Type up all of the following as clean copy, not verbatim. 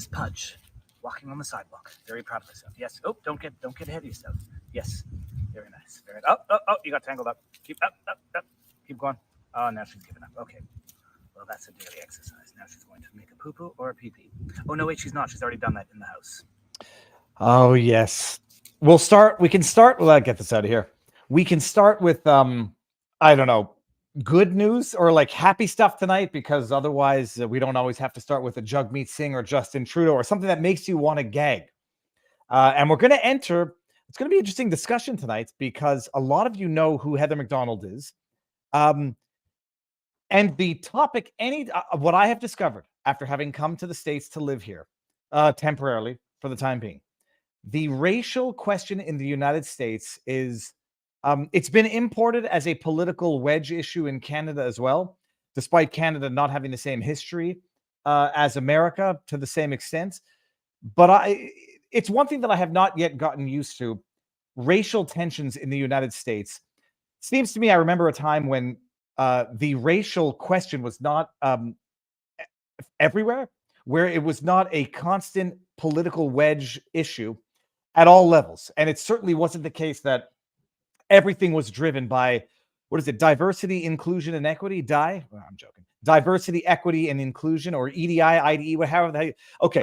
Miss Pudge, walking on the sidewalk, very proud of herself. Yes. Oh, don't get ahead of yourself. Yes. Very nice. Very. Oh! You got tangled up. Keep up. Keep going. Oh, now she's given up. Okay. Well, that's a daily exercise. Now she's going to make a poo poo or a pee pee. Oh no, wait, she's not. She's already done that in the house. Oh yes. We can start. Well, I'll get this out of here. We can start with I don't know, good news or like happy stuff tonight, because otherwise we don't always have to start with a Jagmeet Singh or Justin Trudeau or something that makes you want to gag. And we're going to enter. It's going to be an interesting discussion tonight because a lot of you know who Heather McDonald is. And the topic, what I have discovered after having come to the States to live here temporarily for the time being, the racial question in the United States is, it's been imported as a political wedge issue in Canada as well, despite Canada not having the same history as America to the same extent. But it's one thing that I have not yet gotten used to. Racial tensions in the United States. Seems to me, I remember a time when the racial question was not everywhere, where it was not a constant political wedge issue at all levels. And it certainly wasn't the case that everything was driven by, what is it, diversity, inclusion, and equity? I'm joking. Diversity, equity, and inclusion, or EDI, IDE, whatever. Okay.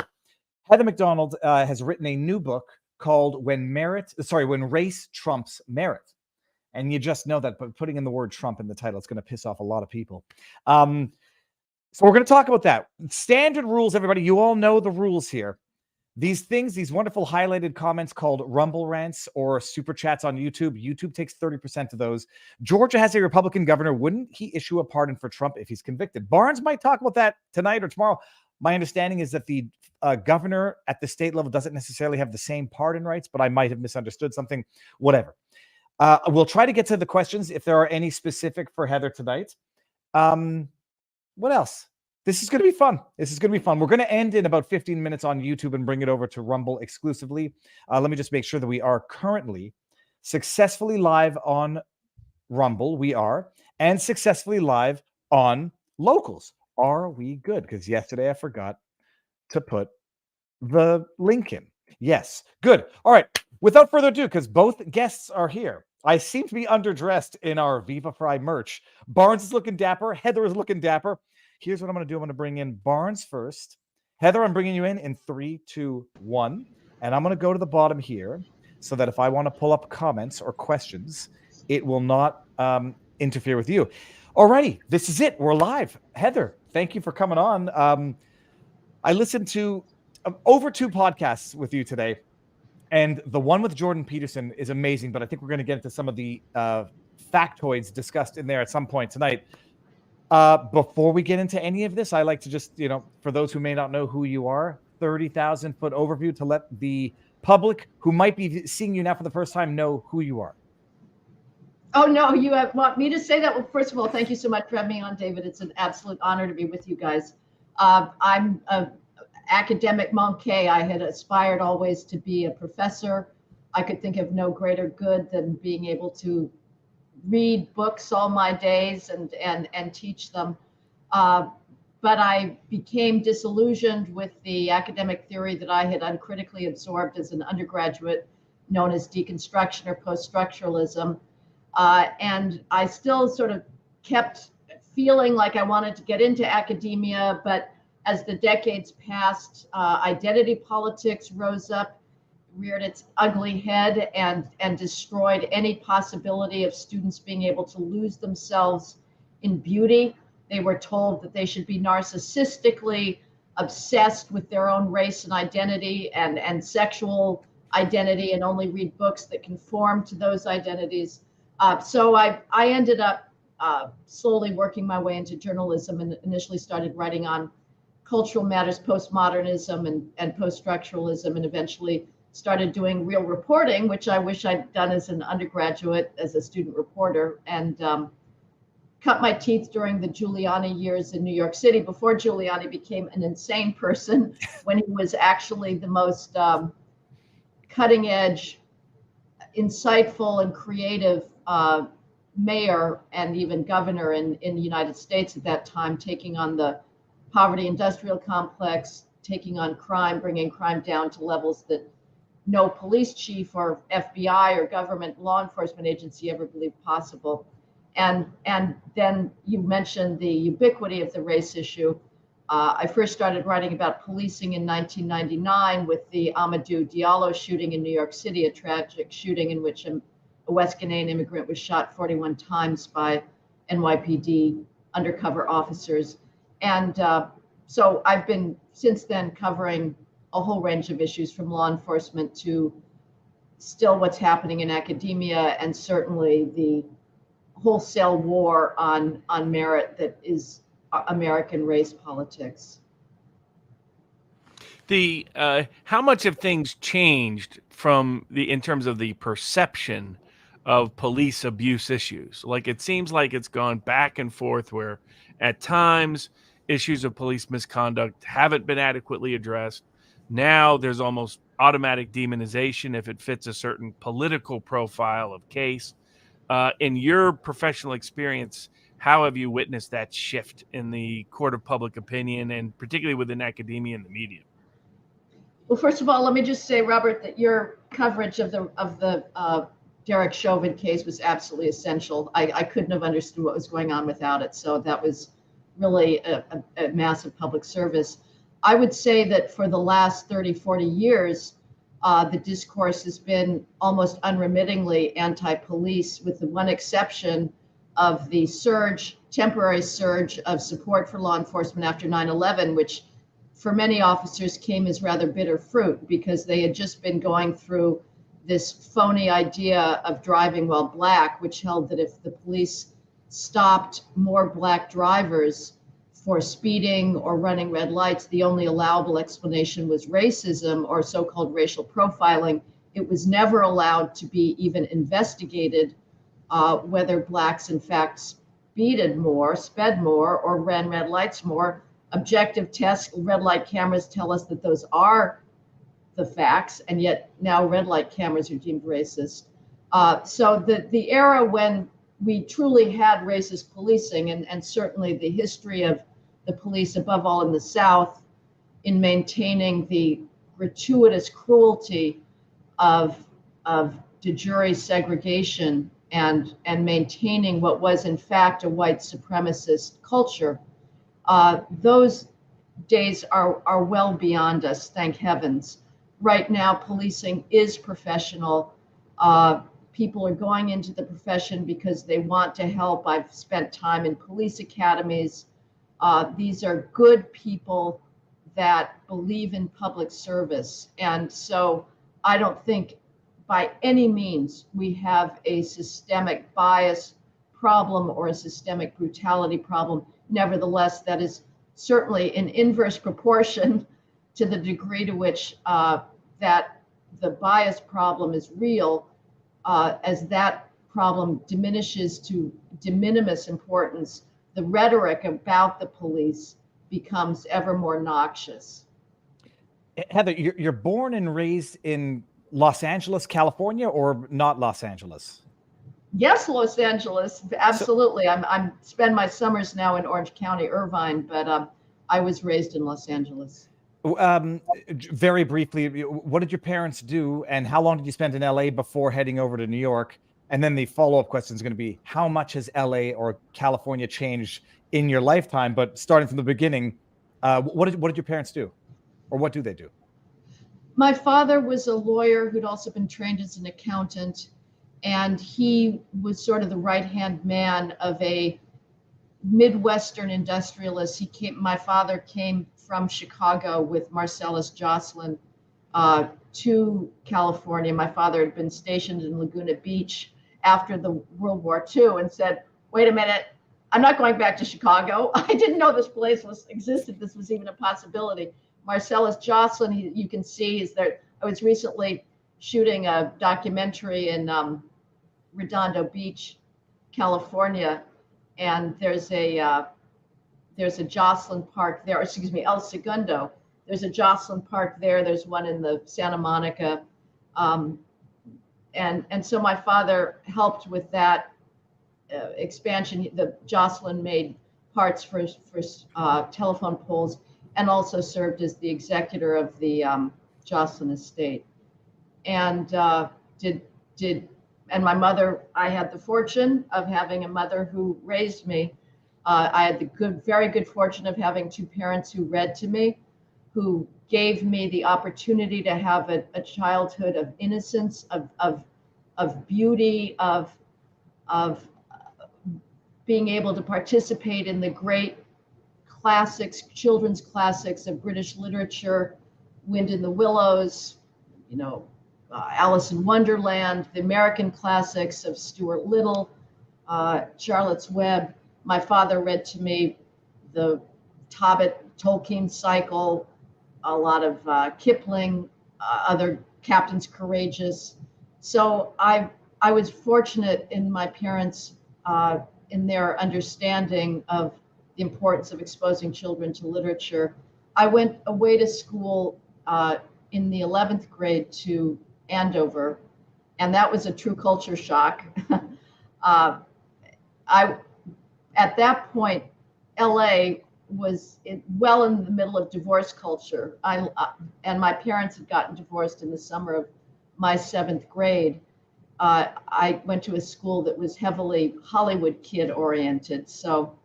Heather McDonald has written a new book called When Race Trumps Merit. And you just know that, but putting in the word Trump in the title, it's going to piss off a lot of people. So we're going to talk about that. Standard rules, everybody. You all know the rules here. These things, these wonderful highlighted comments called Rumble Rants or Super Chats on YouTube. YouTube takes 30% of those. Georgia has a Republican governor. Wouldn't he issue a pardon for Trump if he's convicted? Barnes might talk about that tonight or tomorrow. My understanding is that the governor at the state level doesn't necessarily have the same pardon rights, but I might have misunderstood something. Whatever. We'll try to get to the questions if there are any specific for Heather tonight. What else? This is going to be fun. We're going to end in about 15 minutes on YouTube and bring it over to Rumble exclusively. Let me just make sure that we are currently successfully live on Rumble. We are. And successfully live on Locals. Are we good? Because yesterday I forgot to put the link in. Yes. Good. All right. Without further ado, because both guests are here, I seem to be underdressed in our Viva Fry merch. Barnes is looking dapper. Heather is looking dapper. Here's what I'm going to do. I'm going to bring in Barnes first. Heather, I'm bringing you in 3, 2, 1. And I'm going to go to the bottom here so that if I want to pull up comments or questions, it will not interfere with you. Alrighty, this is it. We're live. Heather, thank you for coming on. I listened to over 2 podcasts with you today. And the one with Jordan Peterson is amazing, but I think we're going to get into some of the factoids discussed in there at some point tonight. Before we get into any of this, I like to just, for those who may not know who you are, 30,000-foot overview to let the public who might be seeing you now for the first time know who you are. Oh, no, you want me to say that? Well, first of all, thank you so much for having me on, David. It's an absolute honor to be with you guys. I'm a academic monkey. I had aspired always to be a professor. I could think of no greater good than being able to read books all my days and teach them. But I became disillusioned with the academic theory that I had uncritically absorbed as an undergraduate, known as deconstruction or post-structuralism. And I still sort of kept feeling like I wanted to get into academia, but as the decades passed, identity politics rose up, reared its ugly head, and destroyed any possibility of students being able to lose themselves in beauty. They were told that they should be narcissistically obsessed with their own race and identity and sexual identity and only read books that conform to those identities. So I ended up slowly working my way into journalism and initially started writing on cultural matters, postmodernism and post-structuralism, and eventually started doing real reporting, which I wish I'd done as an undergraduate, as a student reporter, and cut my teeth during the Giuliani years in New York City before Giuliani became an insane person, when he was actually the most cutting edge, insightful and creative mayor and even governor in the United States at that time, taking on the poverty industrial complex, taking on crime, bringing crime down to levels that no police chief or FBI or government law enforcement agency ever believed possible. And then you mentioned the ubiquity of the race issue. I first started writing about policing in 1999 with the Amadou Diallo shooting in New York City, a tragic shooting in which a West Ghanaian immigrant was shot 41 times by NYPD undercover officers. And so I've been since then covering a whole range of issues, from law enforcement to still what's happening in academia, and certainly the wholesale war on merit that is American race politics. The how much have things changed from in terms of the perception of police abuse issues? Like, it seems like it's gone back and forth, where at times issues of police misconduct haven't been adequately addressed. Now there's almost automatic demonization if it fits a certain political profile of case. In your professional experience, how have you witnessed that shift in the court of public opinion, and particularly within academia and the media? Well, first of all, let me just say, Robert, that your coverage of the Derek Chauvin case was absolutely essential. I couldn't have understood what was going on without it. So that was really a massive public service. I would say that for the last 30, 40 years, the discourse has been almost unremittingly anti-police, with the one exception of the temporary surge of support for law enforcement after 9/11, which for many officers came as rather bitter fruit, because they had just been going through this phony idea of driving while black, which held that if the police stopped more black drivers for speeding or running red lights, the only allowable explanation was racism or so-called racial profiling. It was never allowed to be even investigated whether blacks in fact speeded more, sped more, or ran red lights more. Objective tests, red light cameras tell us that those are the facts, and yet now red light cameras are deemed racist. So the era when we truly had racist policing, and certainly the history of the police, above all in the South, in maintaining the gratuitous cruelty of de jure segregation and maintaining what was in fact a white supremacist culture. Those days are well beyond us, thank heavens. Right now, policing is professional. People are going into the profession because they want to help. I've spent time in police academies. These are good people that believe in public service. And so I don't think by any means we have a systemic bias problem or a systemic brutality problem. Nevertheless, that is certainly in inverse proportion to the degree to which that the bias problem is real. As that problem diminishes to de minimis importance, the rhetoric about the police becomes ever more noxious. Heather, you're born and raised in Los Angeles, California, or not Los Angeles? Yes, Los Angeles, absolutely. I'm spend my summers now in Orange County, Irvine, but I was raised in Los Angeles. Very briefly, what did your parents do, and how long did you spend in LA before heading over to New York? And then the follow-up question is going to be, how much has LA or California changed in your lifetime? But starting from the beginning, what did your parents do, or what do they do? My father was a lawyer who'd also been trained as an accountant, and he was sort of the right-hand man of a Midwestern industrialist. My father came from Chicago with Marcellus Jocelyn to California. My father had been stationed in Laguna Beach after the World War II and said, wait a minute, I'm not going back to Chicago. I didn't know this place existed. This was even a possibility. Marcellus Jocelyn, you can see, is there. I was recently shooting a documentary in Redondo Beach, California, and there's a Jocelyn Park there. Excuse me, El Segundo. There's a Jocelyn Park there. There's one in the Santa Monica, and so my father helped with that expansion. The Jocelyn made parts for telephone poles. and also served as the executor of the Jocelyn estate. And and my mother, I had the fortune of having a mother who raised me. I had the very good fortune of having two parents who read to me, who gave me the opportunity to have a childhood of innocence, of beauty, of being able to participate in the great classics, children's classics of British literature, Wind in the Willows, Alice in Wonderland, the American classics of Stuart Little, Charlotte's Web. My father read to me the Tolkien cycle, a lot of Kipling, other Captains Courageous. So I was fortunate in my parents, in their understanding of the importance of exposing children to literature. I went away to school in the 11th grade to Andover, and that was a true culture shock. At that point, LA was well in the middle of divorce culture. And my parents had gotten divorced in the summer of my 7th grade. I went to a school that was heavily Hollywood kid oriented. So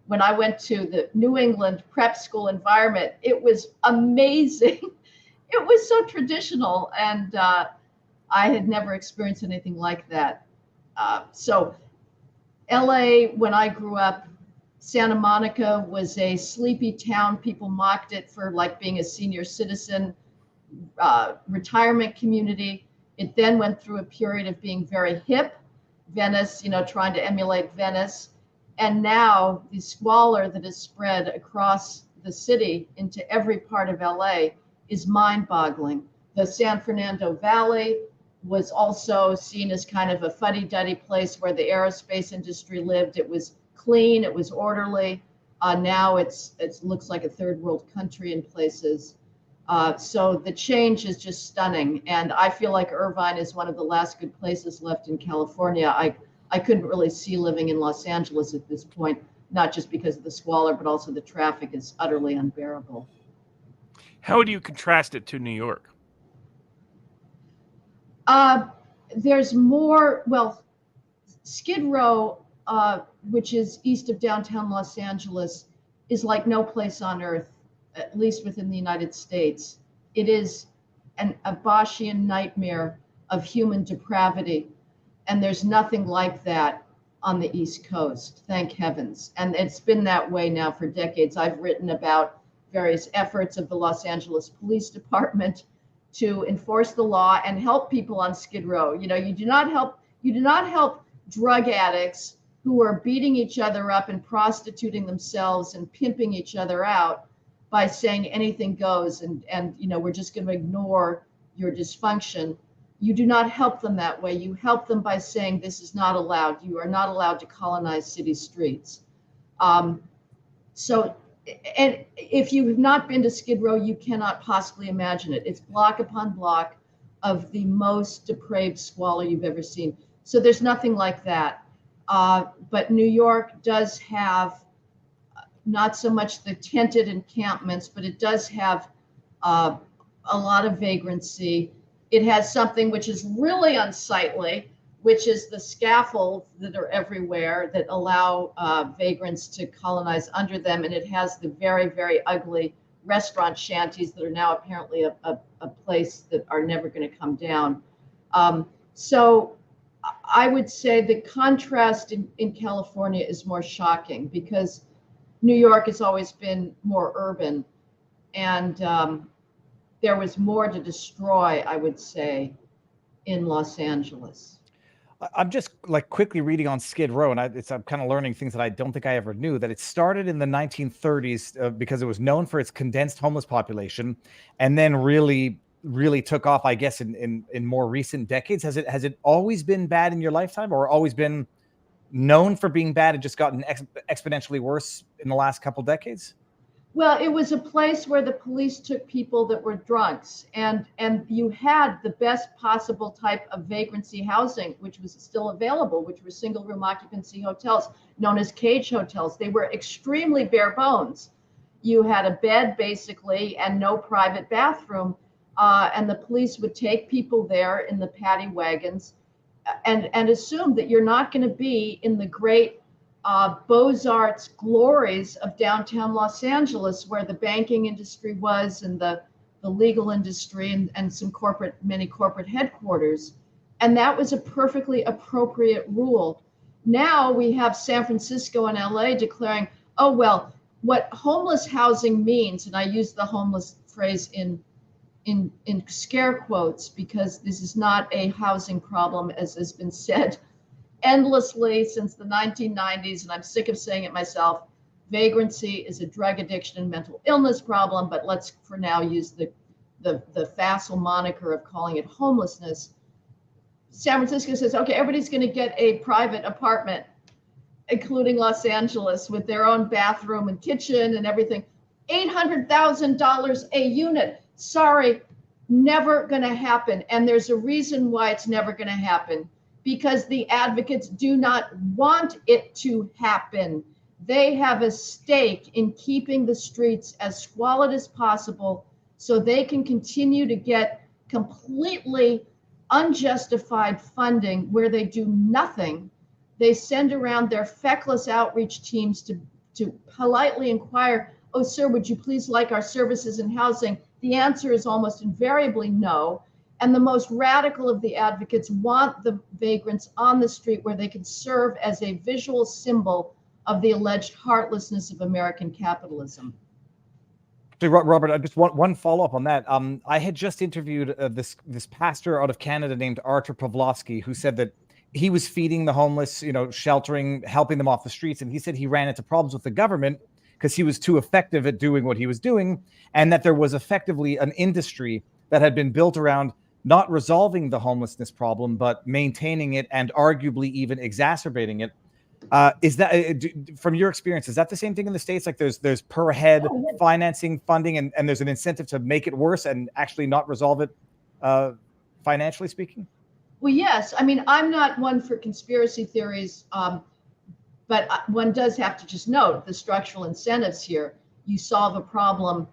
when I went to the New England prep school environment, it was amazing. It was so traditional, and I had never experienced anything like that. So LA, when I grew up, Santa Monica was a sleepy town. People mocked it for being a senior citizen retirement community. It then went through a period of being very hip. Venice, trying to emulate Venice. And now the squalor that is spread across the city into every part of LA is mind-boggling. The San Fernando Valley was also seen as kind of a fuddy-duddy place where the aerospace industry lived. It was clean, it was orderly. Now it looks like a third world country in places. So the change is just stunning. And I feel like Irvine is one of the last good places left in California. I couldn't really see living in Los Angeles at this point, not just because of the squalor, but also the traffic is utterly unbearable. How would you contrast it to New York? There's more, Skid Row, which is east of downtown Los Angeles, is like no place on earth, at least within the United States. It is a Boschian nightmare of human depravity. And there's nothing like that on the East Coast, thank heavens. And it's been that way now for decades. I've written about various efforts of the Los Angeles Police Department to enforce the law and help people on Skid Row. You do not help drug addicts who are beating each other up and prostituting themselves and pimping each other out by saying anything goes and we're just going to ignore your dysfunction. You do not help them that way. You help them by saying this is not allowed. You are not allowed to colonize city streets. And if you have not been to Skid Row, you cannot possibly imagine it. It's block upon block of the most depraved squalor you've ever seen. So there's nothing like that. But New York does have not so much the tented encampments, but it does have a lot of vagrancy. It has something which is really unsightly, which is the scaffolds that are everywhere that allow vagrants to colonize under them. And it has the very, very ugly restaurant shanties that are now apparently a place that are never going to come down. So I would say the contrast in California is more shocking because New York has always been more urban, and there was more to destroy, I would say, in Los Angeles. I'm just quickly reading on Skid Row, and I'm kind of learning things that I don't think I ever knew, that it started in the 1930s because it was known for its condensed homeless population, and then really took off, I guess, in more recent decades. Has it always been bad in your lifetime, or always been known for being bad and just gotten exponentially worse in the last couple decades? Well, it was a place where the police took people that were drunks, and you had the best possible type of vagrancy housing, which was still available, which were single room occupancy hotels known as cage hotels. They were extremely bare bones. You had a bed basically and no private bathroom. And the police would take people there in the paddy wagons and assume that you're not going to be in the great Beaux-Arts glories of downtown Los Angeles, where the banking industry was and the legal industry and many corporate headquarters. And that was a perfectly appropriate rule. Now we have San Francisco and LA declaring, oh, well, what homeless housing means, and I use the homeless phrase in scare quotes because this is not a housing problem, as has been said endlessly since the 1990s, and I'm sick of saying it myself. Vagrancy is a drug addiction and mental illness problem, but let's for now use the facile moniker of calling it homelessness. San Francisco says, okay, everybody's going to get a private apartment, including Los Angeles, with their own bathroom and kitchen and everything. $800,000 a unit. Sorry, never going to happen. And there's a reason why it's never going to happen, because the advocates do not want it to happen. They have a stake in keeping the streets as squalid as possible so they can continue to get completely unjustified funding where they do nothing. They send around their feckless outreach teams to politely inquire, oh, sir, would you please like our services and housing? The answer is almost invariably no. And the most radical of the advocates want the vagrants on the street where they can serve as a visual symbol of the alleged heartlessness of American capitalism. Robert, I just want one follow-up on that. I had just interviewed this pastor out of Canada named Artur Pawlowski, who said that he was feeding the homeless, sheltering, helping them off the streets. And he said he ran into problems with the government because he was too effective at doing what he was doing, and that there was effectively an industry that had been built around not resolving the homelessness problem, but maintaining it and arguably even exacerbating it. Is that, from your experience, is that the same thing in the States? Like there's per head financing, funding, and there's an incentive to make it worse and actually not resolve it, financially speaking? Well, yes. I mean, I'm not one for conspiracy theories, but one does have to just note the structural incentives here. You solve a problem,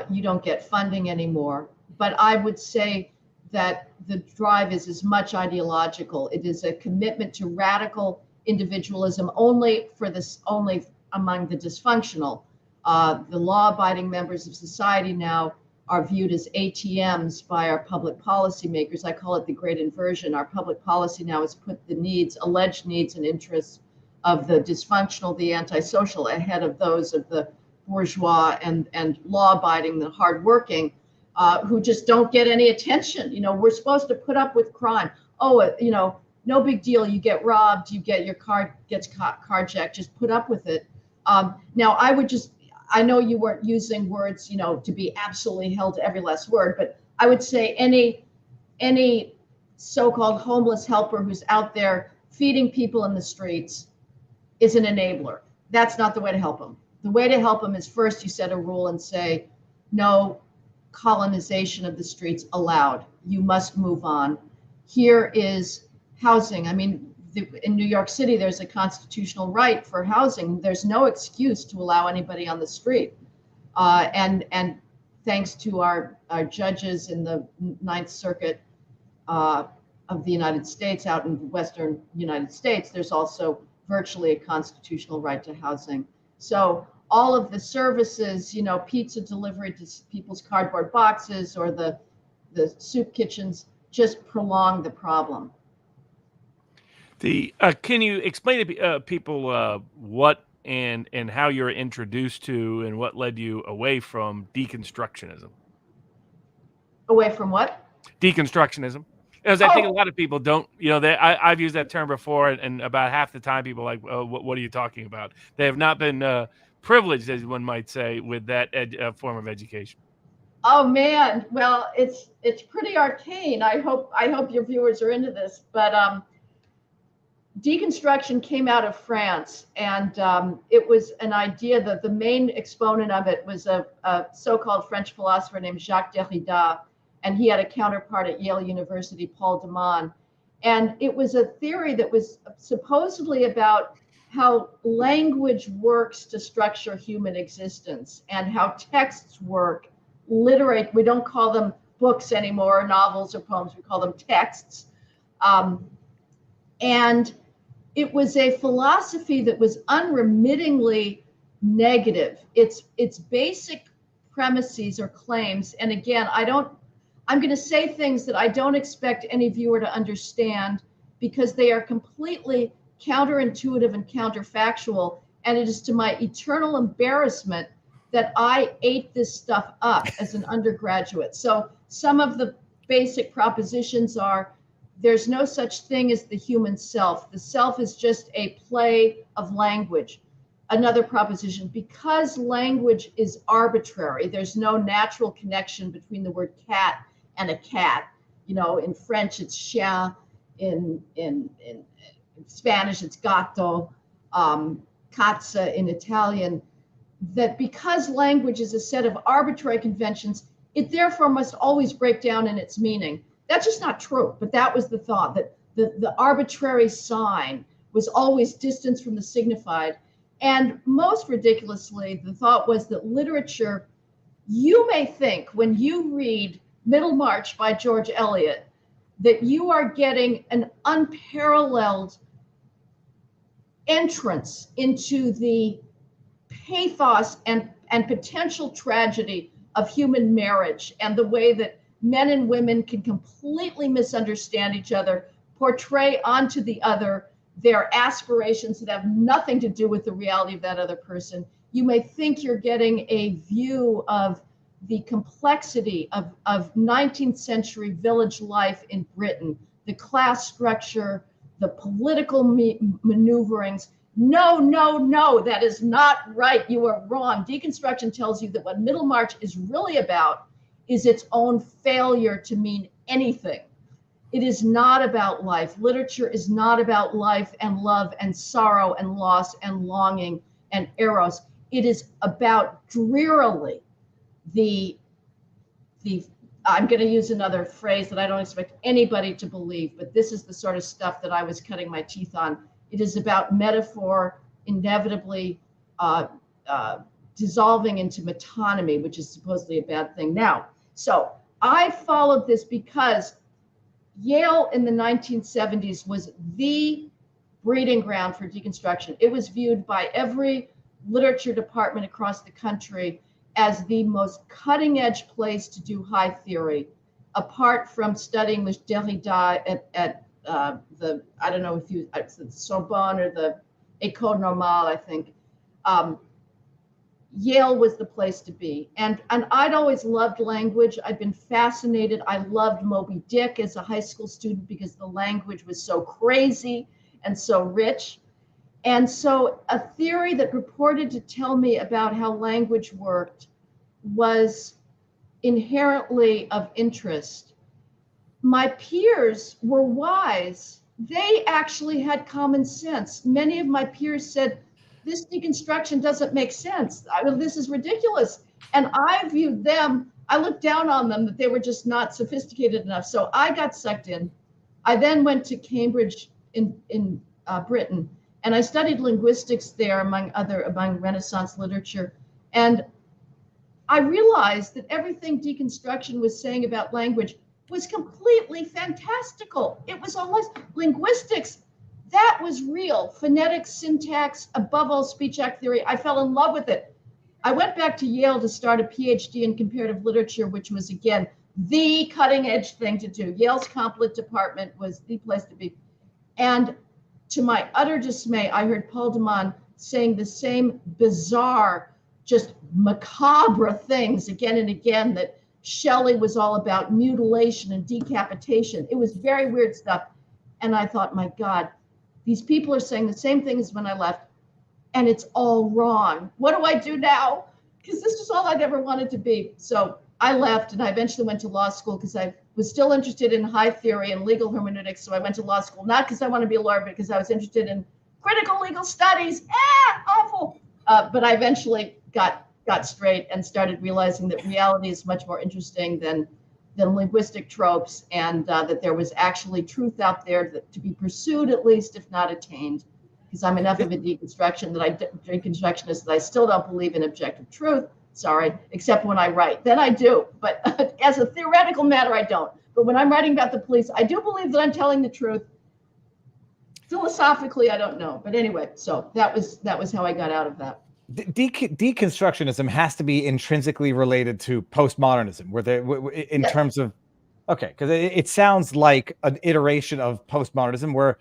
you don't get funding anymore. But I would say that the drive is as much ideological. It is a commitment to radical individualism only among the dysfunctional. The law-abiding members of society now are viewed as ATMs by our public policy makers. I call it the great inversion. Our public policy now has put the alleged needs and interests of the dysfunctional, the antisocial, ahead of those of the bourgeois and law-abiding, the hardworking, who just don't get any attention. We're supposed to put up with crime. Oh, no big deal. You get robbed, your car gets carjacked, just put up with it. Now, I know you weren't using words, to be absolutely held to every last word, but I would say any so-called homeless helper who's out there feeding people in the streets is an enabler. That's not the way to help them. The way to help them is first you set a rule and say, no colonization of the streets allowed. You must move on. Here is housing. I mean, in New York City, there's a constitutional right for housing. There's no excuse to allow anybody on the street. And thanks to our judges in the Ninth Circuit of the United States, out in the Western United States, there's also virtually a constitutional right to housing. So all of the services, pizza delivery to people's cardboard boxes or the soup kitchens just prolong the problem. Can you explain to people what and how you're introduced to and what led you away from deconstructionism? Away from what? Deconstructionism. Because I think a lot of people don't, I've used that term before, and about half the time people are like, what are you talking about? They have not been privileged, as one might say, with that form of education. Oh man, well, it's pretty arcane. I hope your viewers are into this, but deconstruction came out of France, and it was an idea that the main exponent of it was a so-called French philosopher named Jacques Derrida, and he had a counterpart at Yale University, Paul de Man. And it was a theory that was supposedly about how language works to structure human existence and how texts work. We don't call them books anymore, novels or poems, we call them texts. And it was a philosophy that was unremittingly negative. Its basic premises or claims, and again, I'm going to say things that I don't expect any viewer to understand because they are completely counterintuitive and counterfactual. And it is to my eternal embarrassment that I ate this stuff up as an undergraduate. So some of the basic propositions are: there's no such thing as the human self. The self is just a play of language. Another proposition: because language is arbitrary, there's no natural connection between the word cat and a cat. You know, in French, it's chien. In Spanish, it's gatto. Cazza in Italian. That because language is a set of arbitrary conventions, it therefore must always break down in its meaning. That's just not true, but that was the thought, that the arbitrary sign was always distance from the signified. And most ridiculously, the thought was that literature, you may think when you read Middlemarch by George Eliot, that you are getting an unparalleled entrance into the pathos and potential tragedy of human marriage and the way that men and women can completely misunderstand each other, portray onto the other their aspirations that have nothing to do with the reality of that other person. You may think you're getting a view of the complexity of 19th century village life in Britain, the class structure, the political maneuverings. No, no, no, that is not right. You are wrong. Deconstruction tells you that what Middlemarch is really about is its own failure to mean anything. It is not about life. Literature is not about life and love and sorrow and loss and longing and eros. It is about drearily I'm going to use another phrase that I don't expect anybody to believe, but this is the sort of stuff that I was cutting my teeth on. It is about metaphor inevitably dissolving into metonymy, which is supposedly a bad thing now. So I followed this because Yale in the 1970s was the breeding ground for deconstruction. It was viewed by every literature department across the country as the most cutting edge place to do high theory, apart from studying with Derrida at the, I don't know if you, it's the Sorbonne or the École Normale, I think. Yale was the place to be. And I'd always loved language. I'd been fascinated. I loved Moby Dick as a high school student because the language was so crazy and so rich. And so a theory that purported to tell me about how language worked was inherently of interest. My peers were wise. They actually had common sense. Many of my peers said, this deconstruction doesn't make sense. This is ridiculous. And I viewed them, I looked down on them that they were just not sophisticated enough. So I got sucked in. I then went to Cambridge in Britain, and I studied linguistics there among Renaissance literature. And I realized that everything deconstruction was saying about language was completely fantastical. It was almost linguistics. That was real. Phonetics, syntax, above all speech act theory. I fell in love with it. I went back to Yale to start a PhD in comparative literature, which was, again, the cutting edge thing to do. Yale's comp lit department was the place to be. And to my utter dismay, I heard Paul de Man saying the same bizarre, just macabre things again and again, that Shelley was all about mutilation and decapitation. It was very weird stuff. And I thought, my God, these people are saying the same thing as when I left, and it's all wrong. What do I do now? Because this was all I'd ever wanted to be. So I left, and I eventually went to law school because I was still interested in high theory and legal hermeneutics. So I went to law school, not because I want to be a lawyer, but because I was interested in critical legal studies. Awful. But I eventually got straight and started realizing that reality is much more interesting than linguistic tropes, and that there was actually truth out there to be pursued, at least, if not attained. because I'm enough of a deconstructionist that I still don't believe in objective truth. Sorry, except when I write, then I do. But as a theoretical matter, I don't. But when I'm writing about the police, I do believe that I'm telling the truth. Philosophically, I don't know. But anyway, so that was how I got out of that. Deconstructionism has to be intrinsically related to postmodernism, where they, in terms of, okay, because it sounds like an iteration of postmodernism, where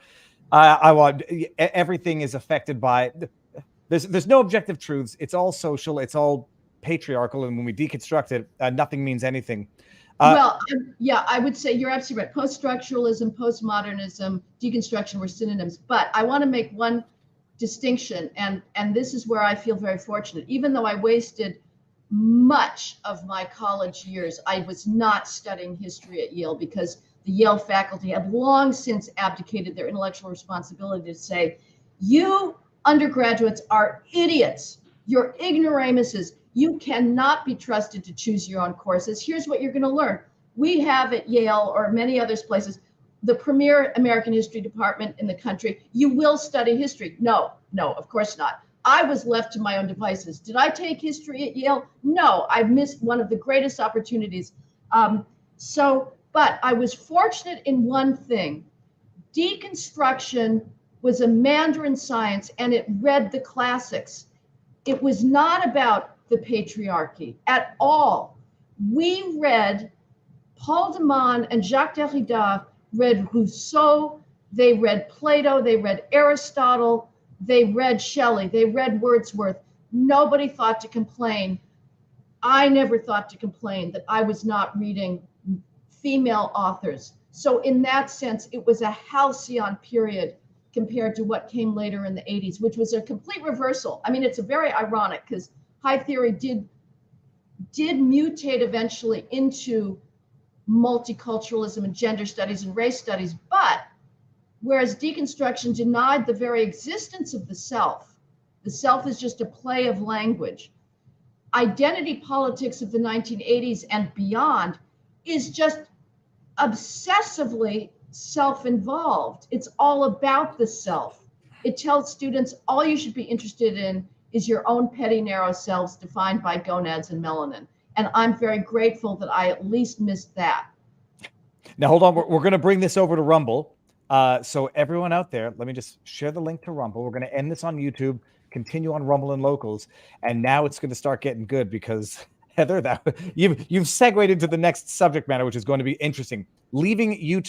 I want everything is affected by. There's no objective truths. It's all social. It's all patriarchal, and when we deconstruct it, nothing means anything. Well, yeah, I would say you're absolutely right. Post-structuralism, postmodernism, deconstruction were synonyms. But I want to make one distinction, and this is where I feel very fortunate. Even though I wasted much of my college years, I was not studying history at Yale, because the Yale faculty have long since abdicated their intellectual responsibility to say, you undergraduates are idiots. You're ignoramuses. You cannot be trusted to choose your own courses. Here's what you're going to learn. We have at Yale, or many other places, the premier American history department in the country. You will study history. No, of course not. I was left to my own devices. Did I take history at Yale? No, I missed one of the greatest opportunities. But I was fortunate in one thing. Deconstruction was a Mandarin science, and it read the classics. It was not about the patriarchy at all. We read Paul de Man and Jacques Derrida, read Rousseau, they read Plato, they read Aristotle, they read Shelley, they read Wordsworth. Nobody thought to complain. I never thought to complain that I was not reading female authors. So in that sense, it was a halcyon period compared to what came later in the 80s, which was a complete reversal. I mean, it's a very ironic, because high theory did mutate eventually into multiculturalism and gender studies and race studies, but whereas deconstruction denied the very existence of the self is just a play of language. Identity politics of the 1980s and beyond is just obsessively self-involved. It's all about the self. It tells students all you should be interested in is your own petty, narrow selves defined by gonads and melanin. And I'm very grateful that I at least missed that. Now, hold on. We're going to bring this over to Rumble. So everyone out there, let me just share the link to Rumble. We're going to end this on YouTube, continue on Rumble and Locals. And now it's going to start getting good, because Heather, you've segued into the next subject matter, which is going to be interesting. Leaving YouTube.